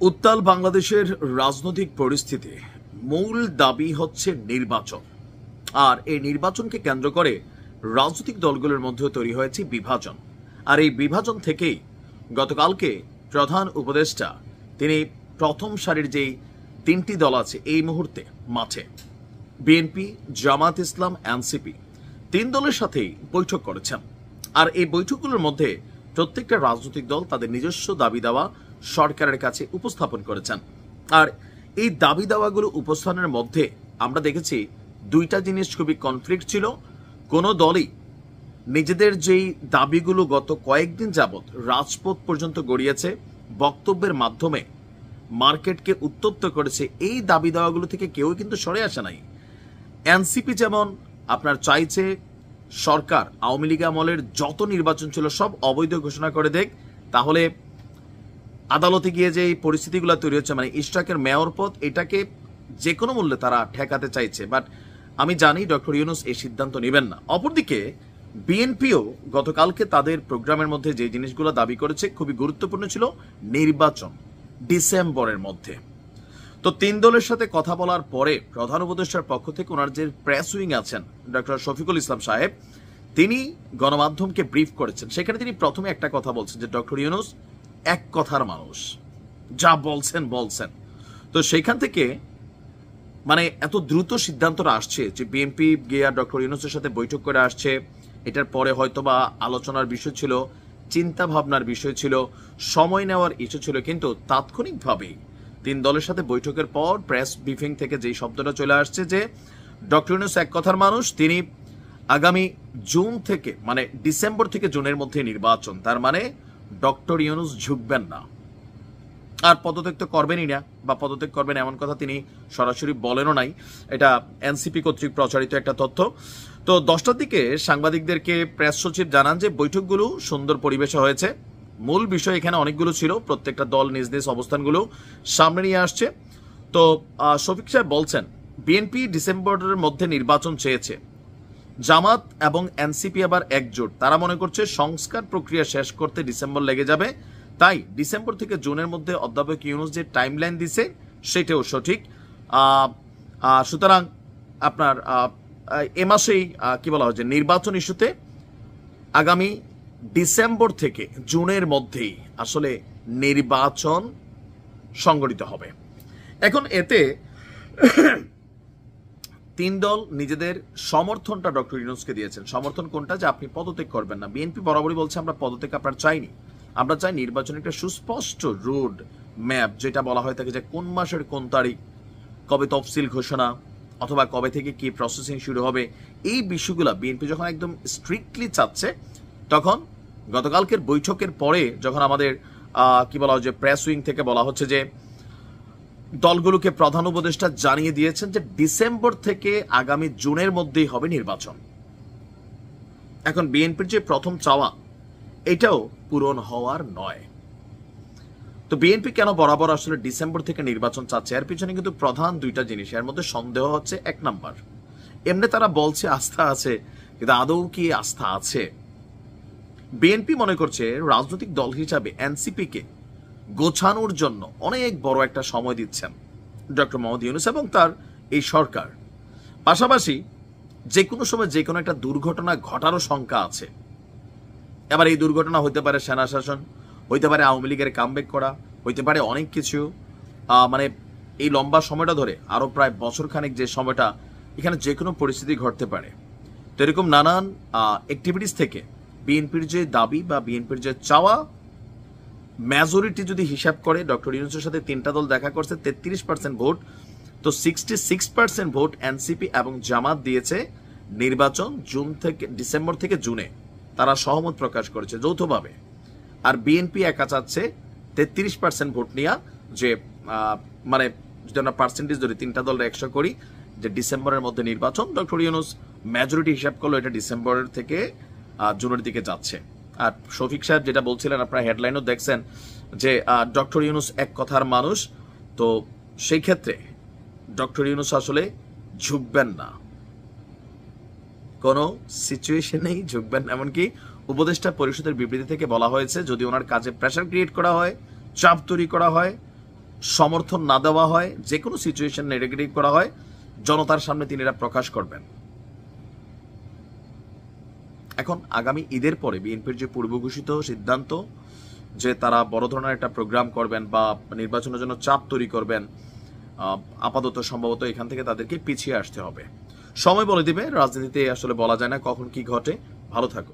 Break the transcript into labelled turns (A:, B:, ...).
A: উত্তাল বাংলাদেশের রাজনৈতিক পরিস্থিতি মূল দাবি হচ্ছে নির্বাচন। আর এই নির্বাচনকে কেন্দ্র করে রাজনৈতিক দলগুলোর মধ্যে তৈরি হয়েছে বিভাজন। আর এই বিভাজন থেকেই গতকালকে প্রধান উপদেষ্টা তিনি প্রথম সারির যেই তিনটি দল আছে এই মুহূর্তে মাঠে, বিএনপি, জামাত ইসলাম, এনসিপি, তিন দলের সাথেই বৈঠক করেছেন। আর এই বৈঠকগুলোর মধ্যে প্রত্যেকটা রাজনৈতিক দল তাদের নিজস্ব দাবি দাওয়া সরকারের কাছে উপস্থাপন করেছেন। আর এই দাবি দাওয়াগুলো উপস্থাপনের মধ্যে আমরা দেখেছি দুইটা জিনিস খুবই কনফ্লিক্ট ছিল। কোনো দলই নিজেদের যেই দাবিগুলো গত কয়েকদিন যাবৎ রাজপথ পর্যন্ত গড়িয়েছে, বক্তব্যের মাধ্যমে মার্কেটকে উত্তপ্ত করেছে, এই দাবি দাওয়াগুলো থেকে কেউ কিন্তু সরে আসে নাই। এনসিপি যেমন আপনার চাইছে সরকার আওয়ামী লীগ আমলের যত নির্বাচন ছিল সব অবৈধ ঘোষণা করে দেখ, তাহলে আদালতে গিয়ে যে পরিস্থিতিগুলো তৈরি হচ্ছে, মানে ইশরাকের মেয়র পদ, এটাকে যে কোনো মূল্যে তারা ঠেকাতে চাইছে। বাট আমি জানি ডক্টর ইউনূস এই সিদ্ধান্ত নেবেন না। অপরদিকে বিএনপিও গতকালকে তাদের প্রোগ্রামের মধ্যে যে জিনিসগুলো দাবি করেছে খুবই গুরুত্বপূর্ণ ছিল নির্বাচন ডিসেম্বরের মধ্যে। তো তিন দলের সাথে কথা বলার পরে প্রধান উপদেষ্টার পক্ষ থেকে ওনার যে প্রেস উইং আছেন ডক্টর শফিকুল ইসলাম সাহেব, তিনি গণমাধ্যমকে ব্রিফ করেছেন। সেখানে তিনি প্রথমে একটা কথা বলছেন যে ডক্টর ইউনূস এক কথার মানুষ, যা বলছেন বলছেন। তো সেইখান থেকে মানে এত দ্রুত সিদ্ধান্তটা আসছে যে বিএনপি গিয়ে ডক্টর ইউনূসের সাথে বৈঠক করে আসছে, এটার পরে হয়তোবা আলোচনার বিষয় ছিল, চিন্তা ভাবনার বিষয় ছিল, সময় নেওয়ার ইস্যু ছিল, কিন্তু তাৎক্ষণিকভাবেই তিন দলের সাথে বৈঠকের পর প্রেস ব্রিফিং থেকে যেই শব্দটা চলে আসছে যে ডক্টর ইউনূস এক কথার মানুষ, তিনি আগামী জুন থেকে মানে ডিসেম্বর থেকে জুনের মধ্যে নির্বাচন, তার মানে ডক্টর ইউনূস ঝুঁকবেন না আর পদত্যাগ তো করবেনই না, বা পদত্যাগ করবেন এমন কথা তিনি সরাসরি বলেনও নাই। এটা এনসিপি কর্তৃক প্রচারিত একটা তথ্য। তো 10টার দিকে সাংবাদিকদেরকে প্রেস সচিব জানান যে বৈঠকগুলো সুন্দর পরিবেশে হয়েছে। মূল বিষয় এখানে অনেকগুলো ছিল, প্রত্যেকটা দল নিজ নিজ অবস্থানগুলো সামনে নিয়ে আসছে। তো শফিক সাহেব বলছেন বিএনপি ডিসেম্বরের মধ্যে নির্বাচন চেয়েছে, জামাত এবং এনসিপি আবার একজোট, তারা মনে করছে সংস্কার প্রক্রিয়া শেষ করতে ডিসেম্বর লেগে যাবে, তাই ডিসেম্বর থেকে জুনের মধ্যে অধ্যাপক ইউনূস যে টাইমলাইন দিছে সেটাও সঠিক। সুতরাং আপনার এ মাসেই কি বলা হয় যে নির্বাচন ইস্যুতে আগামী ডিসেম্বর থেকে জুনের মধ্যেই আসলে নির্বাচন সংগঠিত হবে। এখন এতে তিন দল নিজেদের সমর্থনটা ডক্টর ইউনূসকে দিয়েছেন। সমর্থন কোনটা? যে আপনি পদত্যাগ করবেন না। বিএনপি বরাবরই বলছে আমরা পদত্যাগ আপনার চাইনি, আমরা চাই নির্বাচনের একটা সুস্পষ্ট রোড ম্যাপ, যেটা বলা হয়ে থাকে যে কোন মাসের কোন তারিখ, কবে তফসিল ঘোষণা, অথবা কবে থেকে কি প্রসেসিং শুরু হবে। এই বিষয়গুলো বিএনপি যখন একদম স্ট্রিক্টলি চাচ্ছে, তখন গতকালকের বৈঠকের পরে যখন আমাদের কি বলা হয় যে প্রেস উইং থেকে বলা হচ্ছে যে দলগুলোকে প্রধান উপদেষ্টা জানিয়ে দিয়েছেন যে ডিসেম্বর থেকে আগামী জুনের মধ্যেই হবে নির্বাচন। এখন বিএনপির যে প্রথম চাওয়া এটাও পূরণ হওয়ার নয়। তো বিএনপি কেন বরাবর আসলে ডিসেম্বর থেকে নির্বাচন চাচ্ছে, এর পিছনে কিন্তু প্রধান দুইটা জিনিস। এর মধ্যে সন্দেহ হচ্ছে, এক নাম্বার, এমনি তারা বলছে আস্থা আছে, কিন্তু আদৌ কি আস্থা আছে? বিএনপি মনে করছে রাজনৈতিক দল হিসাবে এনসিপি কে গোছানোর জন্য অনেক বড় একটা সময় দিচ্ছেন ডক্টর মোহাম্মদ ইউনূস এবং তার এই সরকার। পাশাপাশি যে কোনো সময় যে কোনো একটা দুর্ঘটনা ঘটারও শঙ্কা আছে। এবার এই দুর্ঘটনা হইতে পারে সেনা শাসন, হইতে পারে আওয়ামী লীগের কামব্যাক করা, হইতে পারে অনেক কিছু। মানে এই লম্বা সময়টা ধরে আরো প্রায় বছরখানেক যে সময়টা, এখানে যে কোনো পরিস্থিতি ঘটতে পারে। তো এরকম নানান অ্যাক্টিভিটিস থেকে বিএনপির যে দাবি বা বিএনপির যে চাওয়া, মেজরিটি যদি হিসাব করে ডক্টর ইউনূসের সাথে তিনটা দল দেখা করছে 33% ভোট, তো 66% ভোট এনসিপি এবং জামাত দিয়েছে নির্বাচন জুন থেকে ডিসেম্বর থেকে জুনে, তারা সহমত প্রকাশ করেছে যৌথভাবে। আর বিএনপি একা চাচ্ছে 33% ভোট নিয়ে, যে মানে যদি আমরা পার্সেন্টেজ ধরি তিনটা দল 100 করি, যে ডিসেম্বরের মধ্যে নির্বাচন। ডক্টর ইউনূস মেজরিটি হিসাব করলো এটা ডিসেম্বরের থেকে জুনের দিকে যাচ্ছে। আর শফিক সাহেব যেটা বলছিলেন, আপনারা হেডলাইনও দেখছেন যে ডক্টর ইউনূস এক কথার মানুষ। তো সেই ক্ষেত্রে ডক্টর ইউনূস আসলে ঝুঁকবেন না, কোনো সিচুয়েশনেই ঝুঁকবেন না। এমনকি উপদেষ্টা পরিষদের বিবৃতি থেকে বলা হয়েছে যদি ওনার কাজে প্রেসার ক্রিয়েট করা হয়, চাপ তৈরি করা হয়, সমর্থন না দেওয়া হয়, যে কোনো সিচুয়েশন নেগেটিভ করা হয়, জনতার সামনে তিনি এটা প্রকাশ করবেন। এখন আগামী ঈদের পরে বিএনপির যে পূর্ব ঘোষিত সিদ্ধান্ত যে তারা বড় ধরনের একটা প্রোগ্রাম করবেন বা নির্বাচনের জন্য চাপ তৈরি করবেন, আপাতত সম্ভবত এখান থেকে তাদেরকে পিছিয়ে আসতে হবে। সময় বলে দিবে, রাজনীতিতে আসলে বলা যায় না কখন কি ঘটে। ভালো থাকো।